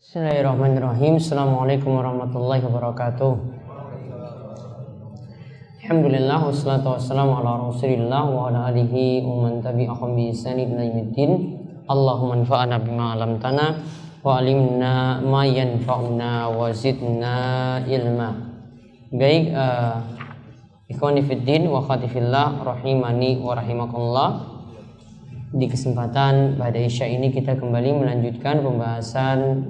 Bismillahirrahmanirrahim. Assalamualaikum warahmatullahi wabarakatuh. Alhamdulillah wassalatu wassalamu ala Rasulillah wa ala alihi wa man tabi'ahum bi ihsanin ila yaumiddin. Allahumma anfa'na bima 'allamtana wa 'allimna ma yanfa'una wa zidna ilma. Baik, ikhwani fiddin wa akhwati fillah rahimani wa rahimakumullah. Di kesempatan pada Isya ini kita kembali melanjutkan pembahasan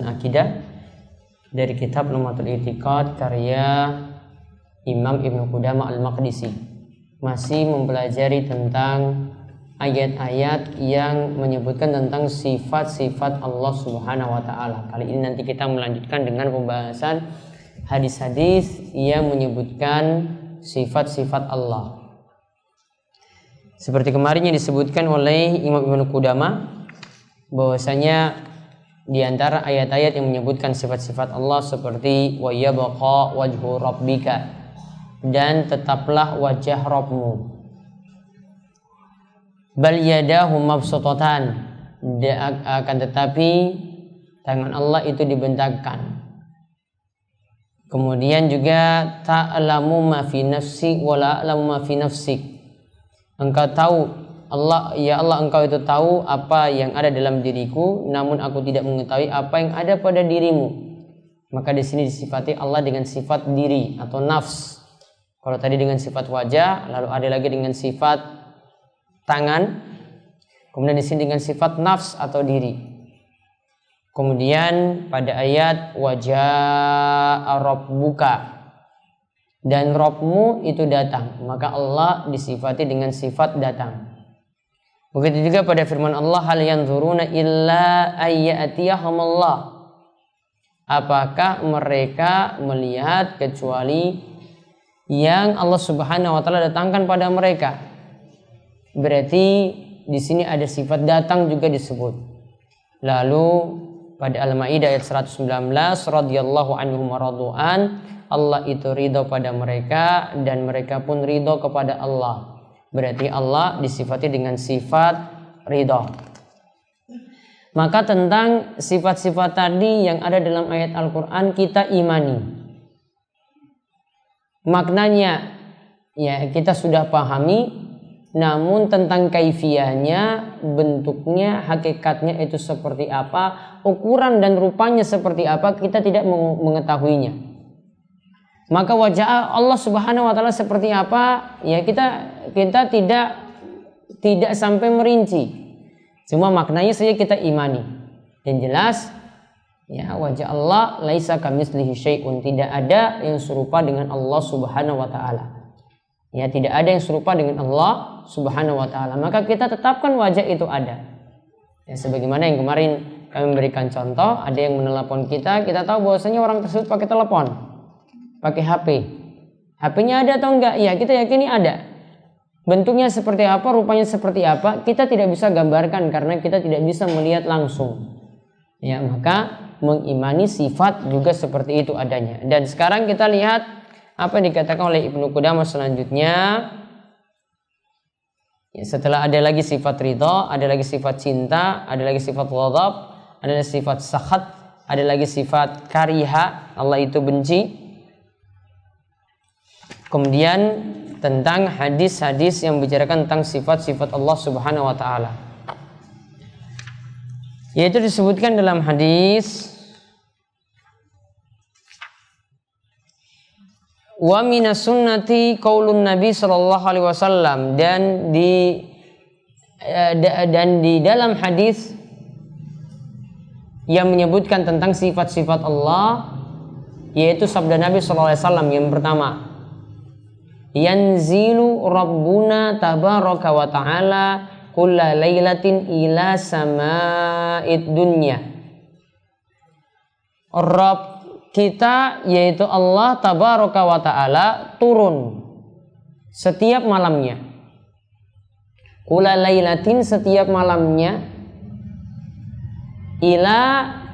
akidah dari kitab Lum'atul I'tiqad karya Imam Ibnu Qudamah Al-Maqdisi. Masih mempelajari tentang ayat-ayat yang menyebutkan tentang sifat-sifat Allah Subhanahu wa taala. Kali ini nanti kita melanjutkan dengan pembahasan hadis-hadis yang menyebutkan sifat-sifat Allah. Seperti kemarin yang disebutkan oleh Imam Ibnu Qudamah bahwasanya di antara ayat-ayat yang menyebutkan sifat-sifat Allah seperti wa yabqa wajhu rabbika, dan tetaplah wajah Rabbmu, bal yadahu mabsutatan, akan tetapi tangan Allah itu dibentangkan. Kemudian juga ta'lamu ma fi nafsi wa la a'lamu ma fi nafsik, engkau tahu Allah, ya Allah, engkau itu tahu apa yang ada dalam diriku, namun aku tidak mengetahui apa yang ada pada dirimu. Maka di sini disifati Allah dengan sifat diri atau nafs. Kalau tadi dengan sifat wajah, lalu ada lagi dengan sifat tangan, kemudian di sini dengan sifat nafs atau diri. Kemudian pada ayat wajah rabbuka, dan Rabbmu itu datang, maka Allah disifati dengan sifat datang. Begitu juga pada firman Allah, hal yanzuruna illa ayyatiyahumullah, apakah mereka melihat kecuali yang Allah Subhanahu wa taala datangkan pada mereka. Berarti di sini ada sifat datang juga disebut. Lalu pada Al-Maidah ayat 119, radhiyallahu anhum wa radu'an, Allah itu ridho pada mereka dan mereka pun ridho kepada Allah. Berarti Allah disifati dengan sifat ridho. Maka tentang sifat-sifat tadi yang ada dalam ayat Al-Quran kita imani. Maknanya ya kita sudah pahami, namun tentang kaifiyahnya, bentuknya, hakikatnya itu seperti apa, ukuran dan rupanya seperti apa, kita tidak mengetahuinya. Maka wajah Allah Subhanahu wa taala seperti apa, ya kita tidak sampai merinci. Cuma maknanya saja kita imani. Dan jelas ya wajah Allah laisa kamitslihi syai'un, tidak ada yang serupa dengan Allah Subhanahu wa taala. Ya, tidak ada yang serupa dengan Allah Subhanahu wa taala. Maka kita tetapkan wajah itu ada. Ya, sebagaimana yang kemarin kami memberikan contoh, ada yang menelepon kita tahu bahwasanya orang tersebut pakai telepon, pakai HP. HP-nya ada atau enggak? Ya, kita yakini ada. Bentuknya seperti apa, rupanya seperti apa, kita tidak bisa gambarkan karena kita tidak bisa melihat langsung. Ya, maka mengimani sifat juga seperti itu adanya. Dan sekarang kita lihat apa yang dikatakan oleh Ibnu Qudamah selanjutnya. Ya, setelah ada lagi sifat ridha, ada lagi sifat cinta, ada lagi sifat ghadab, ada lagi sifat sakhat, ada lagi sifat kariha, Allah itu benci. Kemudian tentang hadis-hadis yang membicarakan tentang sifat-sifat Allah Subhanahu wa taala. Yaitu disebutkan dalam hadis wa minas sunnati qaulun Nabi sallallahu alaihi wasallam, dan di dalam hadis yang menyebutkan tentang sifat-sifat Allah yaitu sabda Nabi sallallahu alaihi wasallam yang pertama, yanzilu rabbuna tabaraka wa ta'ala kulla lailatin ila sama'id dunya. Rabb kita yaitu Allah tabaraka wa ta'ala turun setiap malamnya. Kulla lailatin, setiap malamnya, ila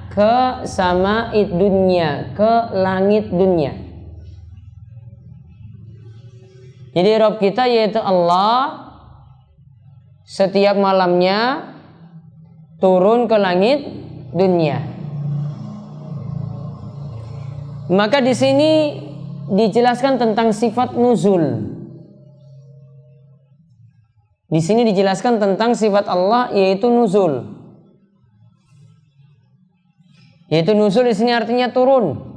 ke sama'id dunya, ke langit dunia. Jadi Rabb kita yaitu Allah setiap malamnya turun ke langit dunia. Maka di sini dijelaskan tentang sifat nuzul. Di sini dijelaskan tentang sifat Allah yaitu nuzul. Yaitu nuzul di sini artinya turun.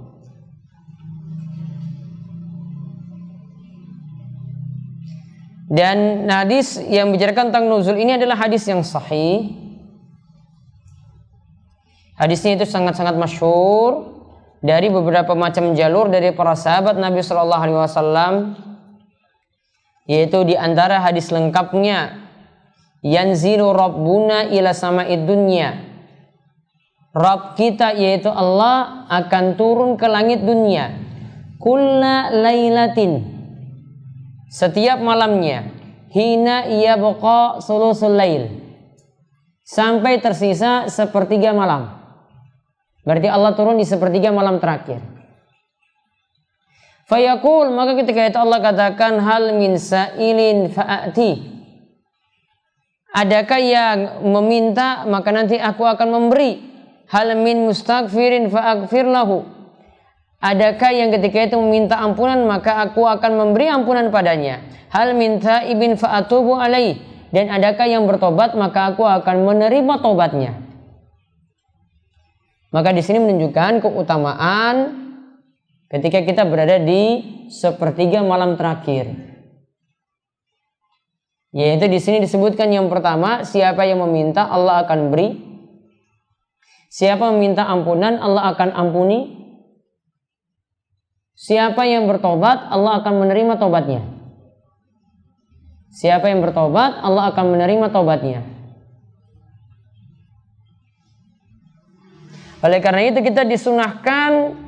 Dan hadis yang bicarakan tentang nuzul ini adalah hadis yang sahih. Hadisnya itu sangat-sangat masyhur dari beberapa macam jalur dari para sahabat Nabi Shallallahu Alaihi Wasallam, yaitu di antara hadis lengkapnya yanzilu rabbuna ila sama'id dunya, Rabb kita yaitu Allah akan turun ke langit dunia kulla lailatin, setiap malamnya, hina yabqa sulusul lail, sampai tersisa sepertiga malam. Berarti Allah turun di sepertiga malam terakhir. Fayaqul, maka ketika itu Allah katakan, hal min sa'ilin fa'ati, adakah yang meminta maka nanti aku akan memberi. Hal min mustaghfirin fa'aghfir lahu, adakah yang ketika itu meminta ampunan maka aku akan memberi ampunan padanya. Hal min taibin fa'atubu alaih, dan adakah yang bertobat maka aku akan menerima tobatnya. Maka di sini menunjukkan keutamaan ketika kita berada di sepertiga malam terakhir. Yaitu di sini disebutkan yang pertama, siapa yang meminta Allah akan beri. Siapa meminta ampunan Allah akan ampuni. Siapa yang bertobat Allah akan menerima tobatnya. Siapa yang bertobat Allah akan menerima tobatnya. Oleh karena itu kita disunahkan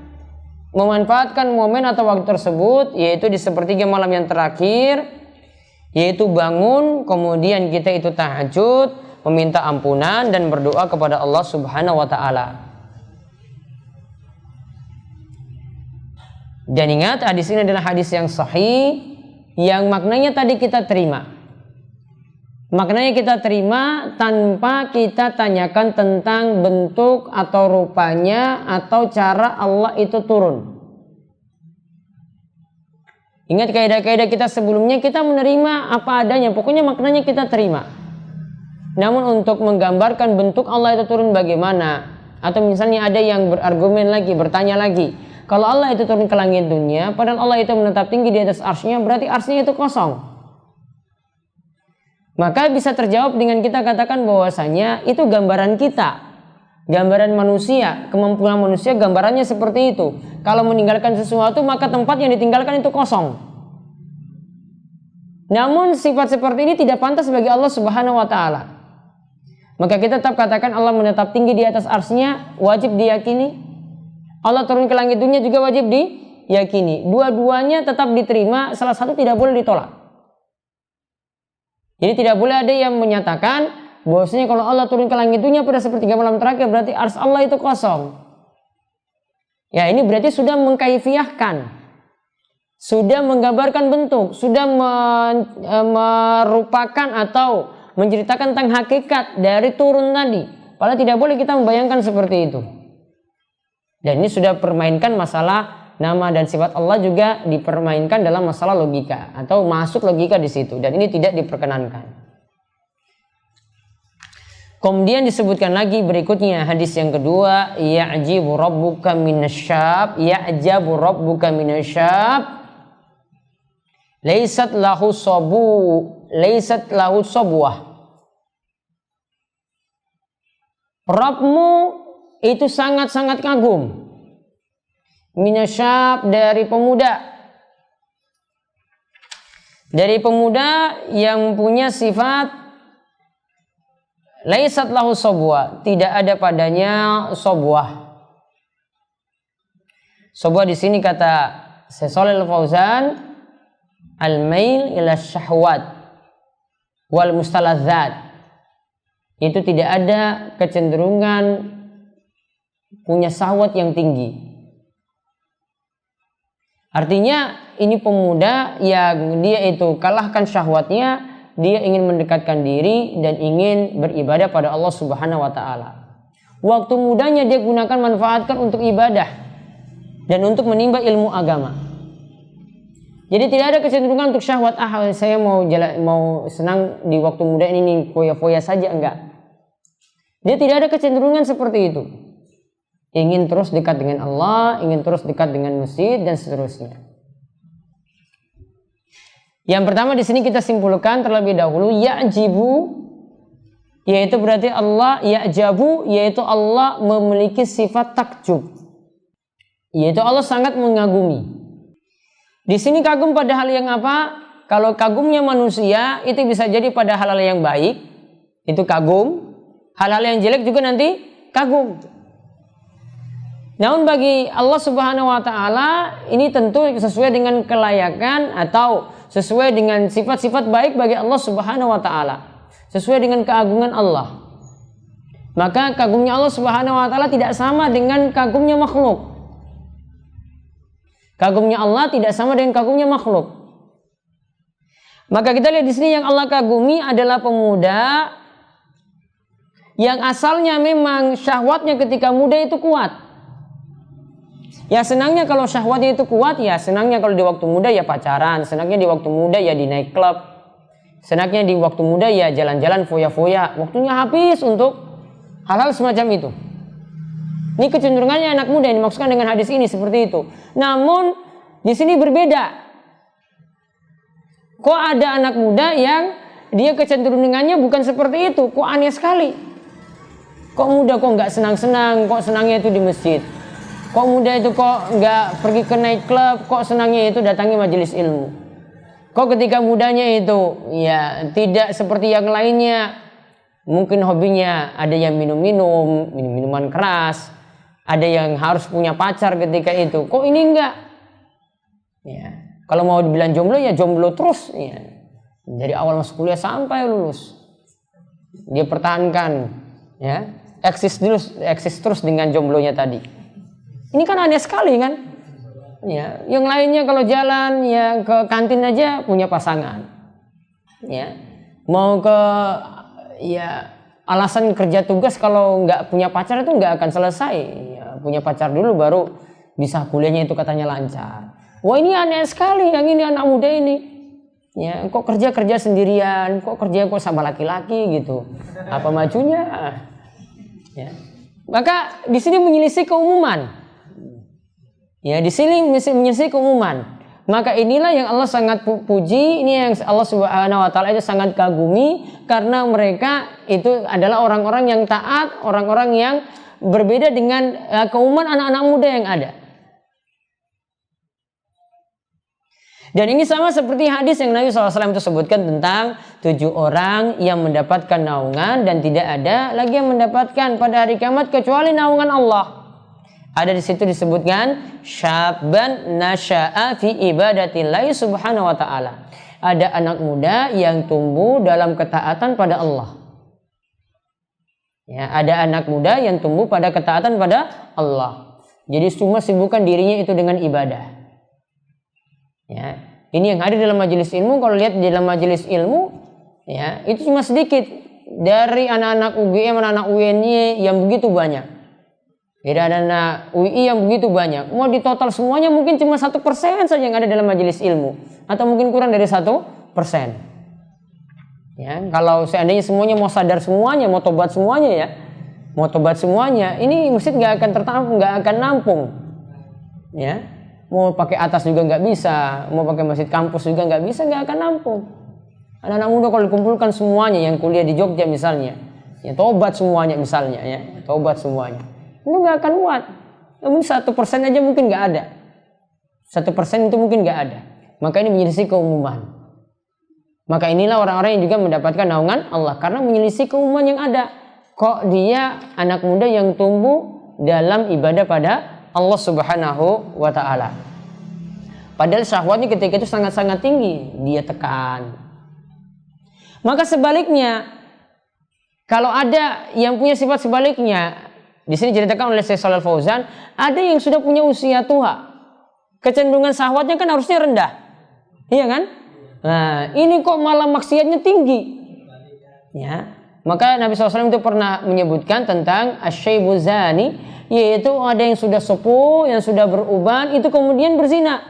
memanfaatkan momen atau waktu tersebut, yaitu di sepertiga malam yang terakhir, yaitu bangun, kemudian kita itu tahajud, meminta ampunan dan berdoa kepada Allah Subhanahu wa Ta'ala. Dan ingat, hadis ini adalah hadis yang sahih, yang maknanya tadi kita terima. Maknanya kita terima tanpa kita tanyakan tentang bentuk atau rupanya atau cara Allah itu turun. Ingat kaidah-kaidah kita sebelumnya, kita menerima apa adanya, pokoknya maknanya kita terima. Namun untuk menggambarkan bentuk Allah itu turun bagaimana, atau misalnya ada yang berargumen lagi, bertanya lagi, kalau Allah itu turun ke langit dunia, padahal Allah itu menetap tinggi di atas arsy-Nya, berarti arsy-Nya itu kosong. Maka bisa terjawab dengan kita katakan bahwasanya itu gambaran kita, gambaran manusia, kemampuan manusia gambarannya seperti itu. Kalau meninggalkan sesuatu maka tempat yang ditinggalkan itu kosong. Namun sifat seperti ini tidak pantas bagi Allah Subhanahu wa Ta'ala. Maka kita tetap katakan Allah menetap tinggi di atas arsy-Nya, wajib diyakini. Allah turun ke langit dunia juga wajib diyakini. Dua-duanya tetap diterima, salah satu tidak boleh ditolak. Jadi tidak boleh ada yang menyatakan bahwasanya kalau Allah turun ke langit dunia pada sepertiga malam terakhir berarti arsy Allah itu kosong. Ya, ini berarti sudah mengkaifiahkan, sudah menggambarkan bentuk, sudah merupakan atau menceritakan tentang hakikat dari turun tadi. Padahal tidak boleh kita membayangkan seperti itu. Dan ini sudah permainkan masalah nama dan sifat Allah, juga dipermainkan dalam masalah logika atau masuk logika di situ, dan ini tidak diperkenankan. Kemudian disebutkan lagi berikutnya hadis yang kedua, ya'jibu rabbuka minasyab, ya'jabu rabbuka minasyab, laysat lahu sabwah. Rabbmu itu sangat-sangat kagum. Minasyab, dari pemuda. Dari pemuda yang punya sifat laisat lahu sabwah, tidak ada padanya sabwah. Sabwah di sini kata Syekh Shalih Al Fauzan, al-mail ila syahwat wal mustaladzat. Itu tidak ada kecenderungan punya syahwat yang tinggi. Artinya ini pemuda yang dia itu kalahkan syahwatnya, dia ingin mendekatkan diri dan ingin beribadah pada Allah Subhanahu wa taala. Waktu mudanya dia gunakan, manfaatkan untuk ibadah dan untuk menimba ilmu agama. Jadi tidak ada kecenderungan untuk syahwat, saya mau senang di waktu muda ini nih, foya-foya saja, enggak. Dia tidak ada kecenderungan seperti itu. Ingin terus dekat dengan Allah, ingin terus dekat dengan masjid dan seterusnya. Yang pertama di sini kita simpulkan terlebih dahulu, ya'jibu, yaitu berarti Allah, ya'jabu, yaitu Allah memiliki sifat takjub, yaitu Allah sangat mengagumi. Di sini kagum pada hal yang apa? Kalau kagumnya manusia itu bisa jadi pada hal-hal yang baik, itu kagum. Hal-hal yang jelek juga nanti kagum. Namun bagi Allah Subhanahu wa taala ini tentu sesuai dengan kelayakan atau sesuai dengan sifat-sifat baik bagi Allah Subhanahu wa taala. Sesuai dengan keagungan Allah. Maka kagumnya Allah Subhanahu wa taala tidak sama dengan kagumnya makhluk. Kagumnya Allah tidak sama dengan kagumnya makhluk. Maka kita lihat di sini yang Allah kagumi adalah pemuda yang asalnya memang syahwatnya ketika muda itu kuat. Ya senangnya kalau syahwatnya itu kuat, ya senangnya kalau di waktu muda ya pacaran, senangnya di waktu muda ya di night club, senangnya di waktu muda ya jalan-jalan foya-foya, waktunya habis untuk hal-hal semacam itu. Ini kecenderungannya anak muda yang dimaksudkan dengan hadis ini seperti itu. Namun di sini berbeda. Kok ada anak muda yang dia kecenderungannya bukan seperti itu? Kok aneh sekali? Kok muda kok nggak senang-senang? Kok senangnya itu di masjid? Kok muda itu kok nggak pergi ke night club? Kok senangnya itu datangi majelis ilmu? Kok ketika mudanya itu ya tidak seperti yang lainnya? Mungkin hobinya ada yang minum minuman keras, ada yang harus punya pacar ketika itu. Kok ini enggak? Ya, kalau mau dibilang jomblo ya jomblo terus. Ya. Dari awal masuk kuliah sampai lulus, dia pertahankan, ya, eksis terus dengan jomblonya tadi. Ini kan aneh sekali kan? Ya, yang lainnya kalau jalan ya ke kantin aja punya pasangan. Ya, mau ke ya alasan kerja tugas kalau nggak punya pacar itu nggak akan selesai. Ya, punya pacar dulu baru bisa kuliahnya itu katanya lancar. Wah ini aneh sekali yang ini anak muda ini. Ya, kok kerja sendirian, kok sama laki-laki gitu. Apa majunya? Ya. Maka di sini menyelisih keumuman. Ya, di sini menyelisih keumuman. Maka inilah yang Allah sangat puji, ini yang Allah Subhanahu wa taala itu sangat kagumi karena mereka itu adalah orang-orang yang taat, orang-orang yang berbeda dengan keumuman anak-anak muda yang ada. Dan ini sama seperti hadis yang Nabi SAW itu sebutkan tentang 7 orang yang mendapatkan naungan dan tidak ada lagi yang mendapatkan pada hari kiamat kecuali naungan Allah. Ada di situ disebutkan syabban nasya'a fi ibadatillahi subhanahu wa ta'ala. Ada anak muda yang tumbuh dalam ketaatan pada Allah. Ya, ada anak muda yang tumbuh pada ketaatan pada Allah. Jadi cuma sibukkan dirinya itu dengan ibadah. Ya, ini yang ada dalam majelis ilmu. Kalau lihat di dalam majelis ilmu, ya itu cuma sedikit dari anak-anak UGM, anak-anak UNY yang begitu banyak. Dari anak-anak UI yang begitu banyak. Mau ditotal semuanya mungkin cuma 1% saja yang ada dalam majelis ilmu, atau mungkin kurang dari 1%. Ya, kalau seandainya semuanya mau sadar semuanya, mau tobat semuanya ini masjid nggak akan nampung. Ya. Mau pakai atas juga nggak bisa, mau pakai masjid kampus juga nggak bisa, nggak akan nampung. Anak-anak muda kalau dikumpulkan semuanya yang kuliah di Jogja misalnya, ya tobat semuanya misalnya, ya tobat semuanya, itu nggak akan muat. Namun 1% aja mungkin nggak ada, 1% itu mungkin nggak ada. Maka ini menyelisih keumuman. Maka inilah orang-orang yang juga mendapatkan naungan Allah karena menyelisih keumuman yang ada. Kok dia anak muda yang tumbuh dalam ibadah pada Allah Subhanahu wa ta'ala. Padahal syahwatnya ketika itu sangat-sangat tinggi, dia tekan. Maka sebaliknya, kalau ada yang punya sifat sebaliknya, di sini diceritakan oleh Syekh Shalal Fauzan, ada yang sudah punya usia tua. kecenderungan syahwatnya kan harusnya rendah. Iya kan? Nah, ini kok malah maksiatnya tinggi. Ya. Maka Nabi SAW itu pernah menyebutkan tentang asyaibu zani, yaitu ada yang sudah sepuh, yang sudah beruban, itu kemudian berzina.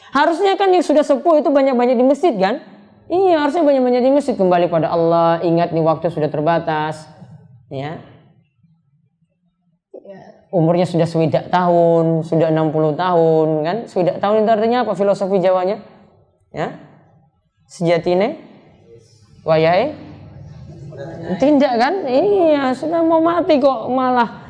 Harusnya kan yang sudah sepuh itu banyak-banyak di masjid kan? Iya, harusnya banyak-banyak di masjid, kembali pada Allah, ingat nih waktu sudah terbatas. Ya. Umurnya sudah swidak tahun, sudah 60 tahun kan? Swidak tahun itu artinya apa filosofi Jawanya? Ya. Sejatine wayahe tidak kan? Iya, sudah mau mati kok malah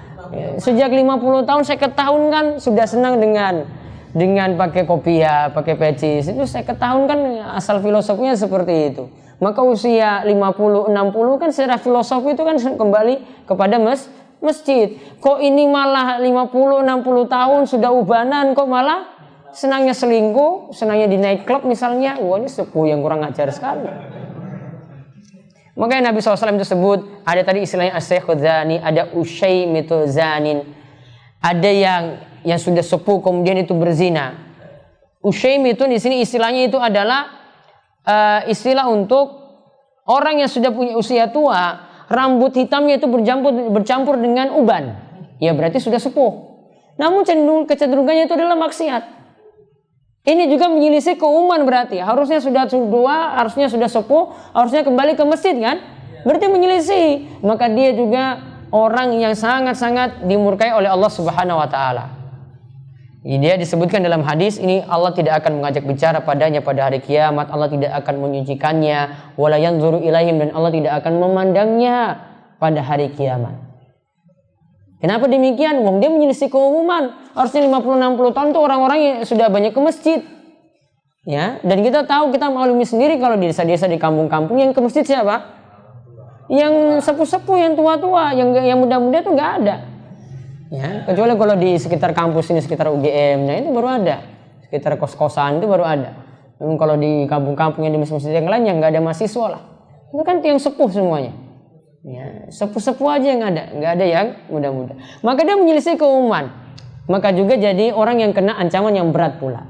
sejak 50 tahun, 50 tahun kan sudah senang dengan pakai kopiah, pakai pecis. Itu 50 tahun kan asal filosofinya seperti itu. Maka usia 50, 60 kan secara filosofi itu kan kembali kepada masjid. Kok ini malah 50, 60 tahun sudah ubanan, kok malah senangnya selingkuh, senangnya di night club misalnya. Wah, ini sepuh yang kurang ajar sekali. Makanya Nabi SAW itu sebut, ada tadi istilahnya as-syekhul zani, ada usyaimitul zanin. Ada yang sudah sepuh kemudian itu berzina. Usyaim itu di sini istilahnya itu adalah istilah untuk orang yang sudah punya usia tua, rambut hitamnya itu bercampur dengan uban. Ya berarti sudah sepuh. Namun kecenderungannya itu adalah maksiat. Ini juga menyelisih keumuman berarti. Harusnya sudah tua, harusnya sudah sepuh, harusnya kembali ke masjid kan? Berarti menyelisih. Maka dia juga orang yang sangat-sangat dimurkai oleh Allah Subhanahu wa taala. Dia disebutkan dalam hadis ini, Allah tidak akan mengajak bicara padanya pada hari kiamat, Allah tidak akan menyucikannya, wala yanzuru ilaihim, dan Allah tidak akan memandangnya pada hari kiamat. Kenapa demikian? Wong dia menyelisih keumuman. Harusnya 50-60 tahun itu orang-orang yang sudah banyak ke masjid. Ya, dan kita tahu, kita maklumi sendiri kalau di desa-desa, di kampung-kampung yang ke masjid siapa? Yang sepuh-sepuh, yang tua-tua, yang muda-muda itu nggak ada. Ya, kecuali kalau di sekitar kampus ini, sekitar UGM, nah itu baru ada. Sekitar kos-kosan itu baru ada. Namun kalau di kampung-kampung yang di masjid yang lain yang nggak ada mahasiswa lah. Itu kan yang sepuh semuanya. Ya, sepuh-sepuh aja yang ada, nggak ada yang muda-muda. Maka dia menyelisih keumuman. Maka juga jadi orang yang kena ancaman yang berat pula.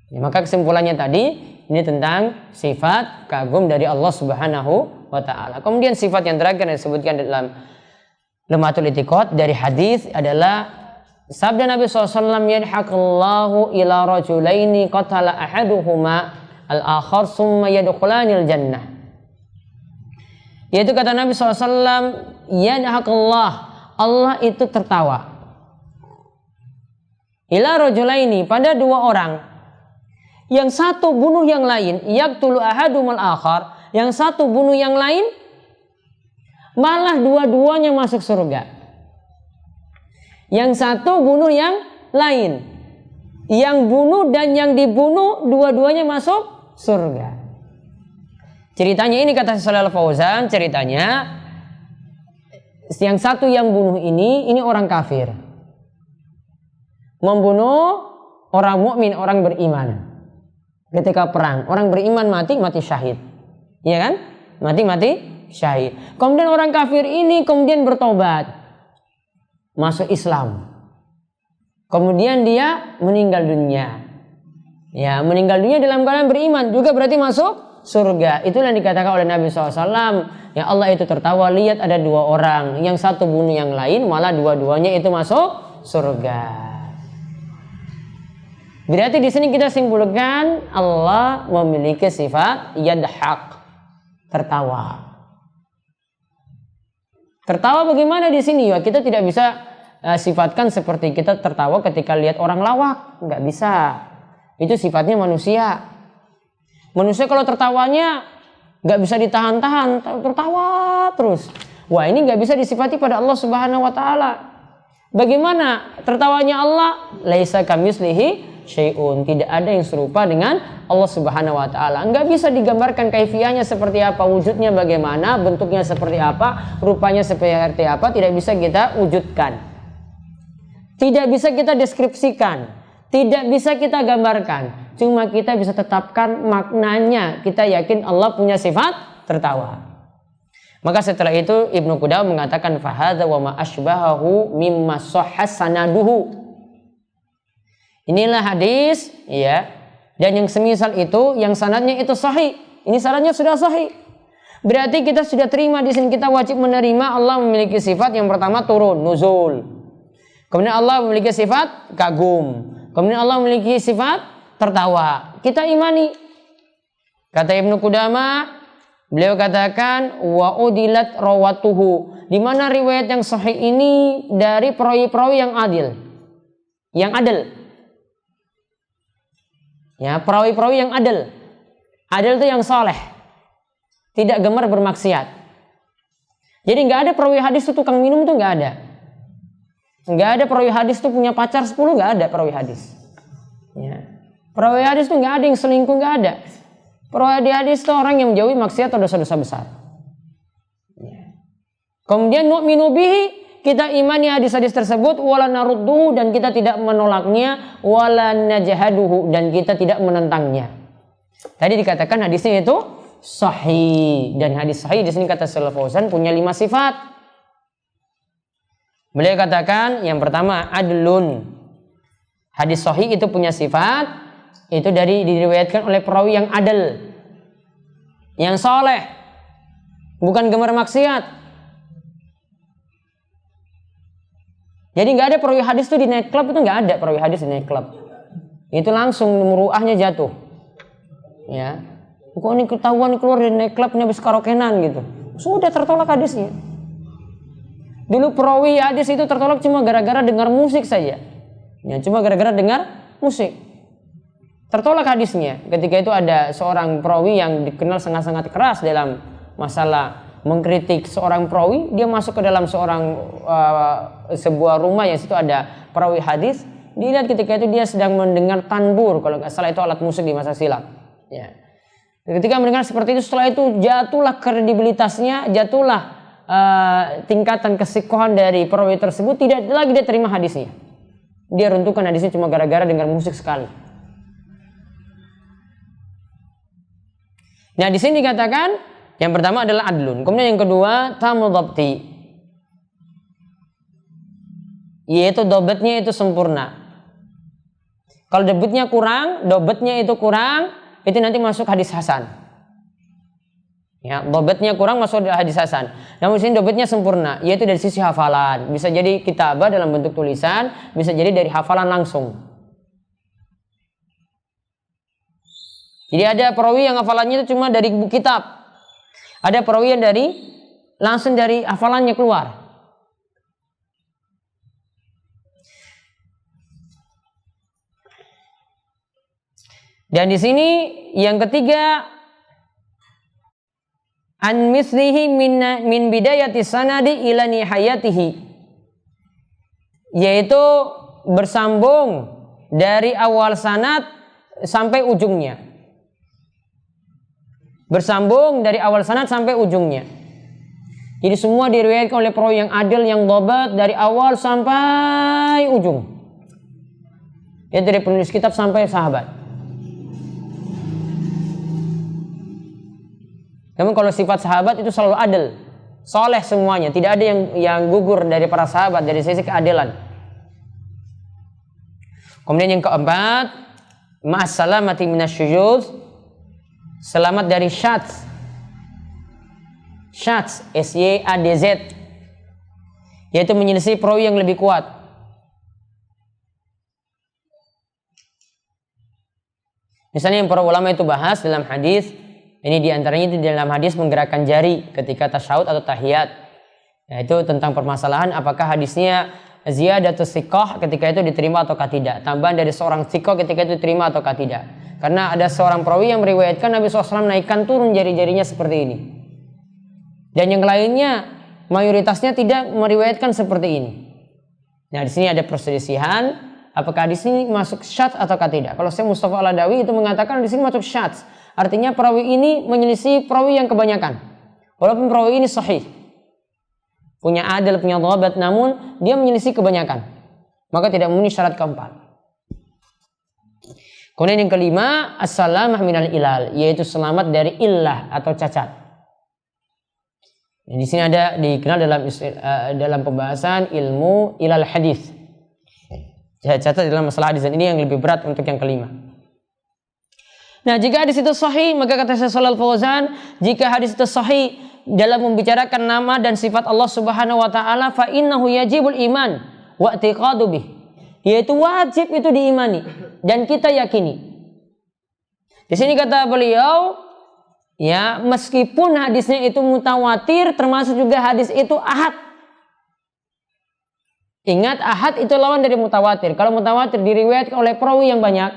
Ya, maka kesimpulannya tadi ini tentang sifat kagum dari Allah Subhanahu wa taala. Kemudian sifat yang terakhir yang disebutkan dalam Lemhatul I'tiqad dari hadis adalah sabda Nabi SAW, yadhaqallahu ila rajulaini qatala ahaduhuma al-akhar summa yadkhulanil jannah. Yaitu kata Nabi SAW, yadhaqallah, Allah itu tertawa. Ila rajulaini, pada dua orang. Yang satu bunuh yang lain, yaqtulu ahadumal akhar, yang satu bunuh yang lain, malah dua-duanya masuk surga. Yang satu bunuh yang lain, yang bunuh dan yang dibunuh dua-duanya masuk surga. Ceritanya ini kata Shalal Fauzan, ceritanya yang satu yang bunuh ini orang kafir, membunuh orang mukmin, orang beriman. Ketika perang, orang beriman mati syahid, iya kan? Mati syahid. Kemudian orang kafir ini kemudian bertobat, masuk Islam. Kemudian dia meninggal dunia. Ya, meninggal dunia dalam keadaan beriman juga berarti masuk surga. Itulah yang dikatakan oleh Nabi SAW. Ya, Allah itu tertawa, lihat ada dua orang, yang satu bunuh yang lain, malah dua-duanya itu masuk surga. Berarti di sini kita simpulkan Allah memiliki sifat yadhaq, tertawa. Tertawa bagaimana di sini? Ya, kita tidak bisa sifatkan seperti kita tertawa ketika lihat orang lawak, nggak bisa. Itu sifatnya manusia. Manusia kalau tertawanya nggak bisa ditahan-tahan, tertawa terus. Wah, ini nggak bisa disifati pada Allah Subhanahu wa taala. Bagaimana tertawanya Allah? Laisa kamitslihi syai'un, tidak ada yang serupa dengan Allah Subhanahu wa taala. Nggak bisa digambarkan kaifiahnya seperti apa, wujudnya bagaimana, bentuknya seperti apa, rupanya seperti apa, tidak bisa kita wujudkan. Tidak bisa kita deskripsikan, tidak bisa kita gambarkan. Cuma kita bisa tetapkan maknanya. Kita yakin Allah punya sifat tertawa. Maka setelah itu Ibnu Qudamah mengatakan fahadza wa ma asbahahu mimma sahha sanaduhu. Inilah hadis, ya. Dan yang semisal itu, yang sanadnya itu sahih. Ini sanadnya sudah sahih. Berarti kita sudah terima di sini, kita wajib menerima Allah memiliki sifat yang pertama turun, nuzul. Kemudian Allah memiliki sifat kagum. Kemudian Allah memiliki sifat tertawa. Kita imani. Kata Ibnu Qudamah, beliau katakan wa udilat rawatuhu. Di mana riwayat yang sahih ini dari perawi-perawi yang adil. Yang adil. Ya, perawi-perawi yang adil. Adil itu yang soleh. Tidak gemar bermaksiat. Jadi nggak ada perawi hadis itu tukang minum tuh nggak ada. Nggak ada perawi hadis tuh punya pacar 10, nggak ada perawi hadis. Ya. Perawi hadis tuh nggak ada yang selingkuh, nggak ada. Perawi hadis itu orang yang menjauhi maksiat atau dosa-dosa besar. Ya. Kemudian nu'minu bihi, kita imani hadis-hadis tersebut, wala narudduhu, dan kita tidak menolaknya, wala najhaduhu, dan kita tidak menentangnya. Tadi dikatakan hadisnya itu sahih, dan hadis sahih di sini kata Shalih Fauzan punya 5 sifat. Beliau katakan yang pertama adlun. Hadis sahih itu punya sifat, itu diriwayatkan oleh perawi yang adil, yang soleh, bukan gemar maksiat. Jadi nggak ada perawi hadis itu di night club, itu nggak ada perawi hadis di night club. Itu langsung muruahnya jatuh. Ya. Kok ini ketahuan keluar dari night clubnya habis karaokean gitu. Sudah tertolak hadisnya. Dulu perawi hadis itu tertolak cuma gara-gara dengar musik saja. Ya, cuma gara-gara dengar musik. Tertolak hadisnya. Ketika itu ada seorang perawi yang dikenal sangat-sangat keras dalam masalah mengkritik seorang perawi. Dia masuk ke dalam sebuah rumah yang situ ada perawi hadis. Dilihat ketika itu dia sedang mendengar tanbur, kalau nggak salah itu alat musik di masa silam. Ya. Ketika mendengar seperti itu, setelah itu jatuhlah kredibilitasnya, jatuhlah tingkatan kesikohan dari perawi tersebut, tidak lagi dia terima hadisnya. Dia runtuhkan hadisnya cuma gara-gara dengar musik sekali. Nah, di sini dikatakan yang pertama adalah adlun, kemudian yang kedua tamul dhabti, yaitu dobetnya itu sempurna. Kalau dobetnya itu kurang, itu nanti masuk hadis hasan. Ya, dobetnya kurang masuk hadis hasan. Namun di sini dobetnya sempurna, yaitu dari sisi hafalan. Bisa jadi kitabah dalam bentuk tulisan, bisa jadi dari hafalan langsung. Jadi ada perawi yang hafalannya itu cuma dari buku kitab. Ada perawi yang langsung dari hafalannya keluar. Dan di sini yang ketiga, an mislihi min bidayati sanadi ila nihayatihi, yaitu bersambung dari awal sanad sampai ujungnya. Bersambung dari awal sanad sampai ujungnya. Jadi semua diriwayatkan oleh perawi yang adil, yang dhabat dari awal sampai ujung. Yaitu dari penulis kitab sampai sahabat. Namun kalau sifat sahabat itu selalu adil, soleh semuanya, tidak ada yang gugur dari para sahabat dari sisi keadilan. Kemudian yang keempat, ma'as salamati minasyujuz, selamat dari syadz, SYADZ, yaitu menyelisih perawi yang lebih kuat. Misalnya yang para ulama itu bahas dalam hadis. Ini diantaranya itu dalam hadis menggerakkan jari ketika tasyahud atau tahiyat. Yaitu tentang permasalahan apakah hadisnya ziyadatus thiqah ketika itu diterima ataukah tidak. Tambahan dari seorang thiqah ketika itu diterima ataukah tidak. Karena ada seorang perawi yang meriwayatkan Nabi SAW naikkan turun jari-jarinya seperti ini. Dan yang lainnya mayoritasnya tidak meriwayatkan seperti ini. Nah, di sini ada perselisihan apakah hadis ini masuk syadz ataukah tidak. Kalau Syekh Mustafa Al-Adawi itu mengatakan di sini masuk syadz. Artinya perawi ini menyelisih perawi yang kebanyakan. Walaupun perawi ini sahih, punya adil, punya dhabat, namun dia menyelisih kebanyakan, maka tidak memenuhi syarat keempat. Kemudian yang kelima, as-salamah minal ilal, yaitu selamat dari illah atau cacat. Di sini ada dikenal dalam pembahasan ilmu ilal hadis. Saya catat dalam masalah hadis, dan ini yang lebih berat untuk yang kelima. Nah, jika hadis itu sahih, maka kata Syekh Shalal Fauzan, jika hadis itu sahih dalam membicarakan nama dan sifat Allah Subhanahu wa taala, fa innahu yajibul iman wa i'tiqadu bih. Yaitu wajib itu diimani dan kita yakini. Di sini kata beliau, ya, meskipun hadisnya itu mutawatir, termasuk juga hadis itu ahad. Ingat, ahad itu lawan dari mutawatir. Kalau mutawatir diriwayatkan oleh perawi yang banyak.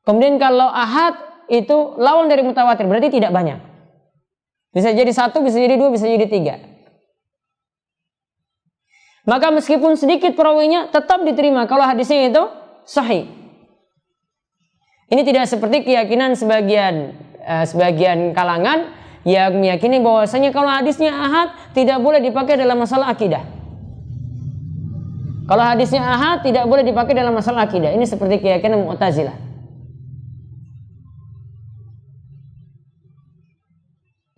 Kemudian kalau ahad itu lawan dari mutawatir, berarti tidak banyak. Bisa jadi 1, bisa jadi 2, bisa jadi 3. Maka meskipun sedikit perawinya tetap diterima kalau hadisnya itu sahih. Ini tidak seperti keyakinan sebagian kalangan yang meyakini bahwasanya kalau hadisnya ahad tidak boleh dipakai dalam masalah akidah. Kalau hadisnya ahad tidak boleh dipakai dalam masalah akidah. Ini seperti keyakinan Mu'tazilah.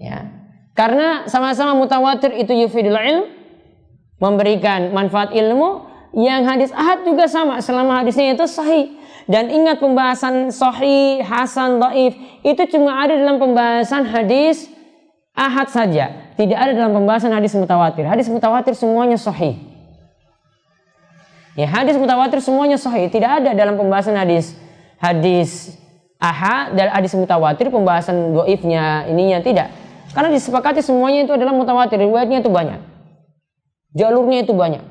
Ya. Karena sama-sama mutawatir itu yufidul ilm, memberikan manfaat ilmu, yang hadis ahad juga sama selama hadisnya itu sahih. Dan ingat, pembahasan sahih, hasan, dhaif itu cuma ada dalam pembahasan hadis ahad saja, tidak ada dalam pembahasan hadis mutawatir. Hadis mutawatir semuanya sahih. Ya, hadis mutawatir semuanya sahih, tidak ada dalam pembahasan hadis ahad dan hadis mutawatir pembahasan dhaifnya ininya tidak. Karena disepakati semuanya itu adalah mutawatir, riwayatnya itu banyak. Jalurnya itu banyak.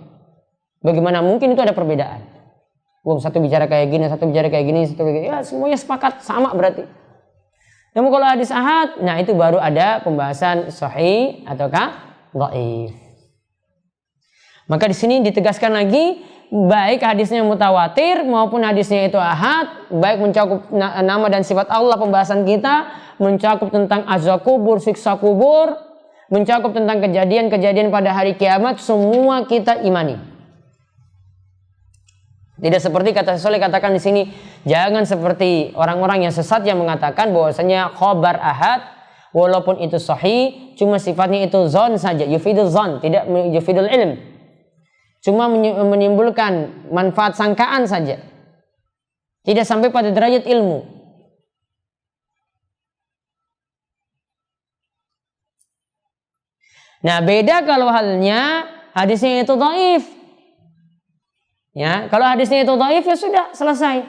Bagaimana mungkin itu ada perbedaan? Satu bicara kayak gini, satu bicara kayak gini, satu kayak gini. Ya, semuanya sepakat sama berarti. Namun kalau hadis ahad, nah itu baru ada pembahasan sahih ataukah dhaif. Maka di sini ditegaskan lagi, baik hadisnya mutawatir maupun hadisnya itu ahad, baik mencakup nama dan sifat Allah pembahasan kita, mencakup tentang azab kubur, siksa kubur, mencakup tentang kejadian-kejadian pada hari kiamat, semua kita imani. Tidak seperti kata Soleh katakan di sini, jangan seperti orang-orang yang sesat yang mengatakan bahwasanya khobar ahad walaupun itu sahih cuma sifatnya itu zon saja, yufidul zon, tidak yufidul ilm. Cuma menimbulkan manfaat sangkaan saja. Tidak sampai pada derajat ilmu. Nah, beda kalau halnya hadisnya itu dhaif. Ya, kalau hadisnya itu dhaif ya sudah selesai.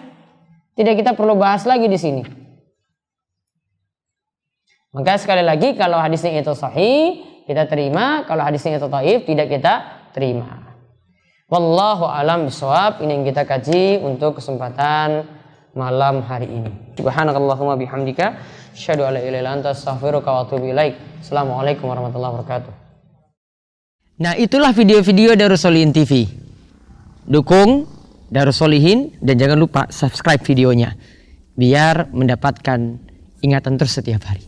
Tidak kita perlu bahas lagi di sini. Maka sekali lagi, kalau hadisnya itu sahih kita terima, kalau hadisnya itu dhaif tidak kita terima. Wallahu a'lam bishawab. Ini yang kita kaji untuk kesempatan malam hari ini. Subhanakallahumma bihamdika asyhadu an la ilaha illa anta astaghfiruka wa atubu ilaik. Assalamualaikum warahmatullahi wabarakatuh. Nah, itulah video-video Darus Sholihin TV. Dukung Darus Sholihin dan jangan lupa subscribe videonya biar mendapatkan ingatan terus setiap hari.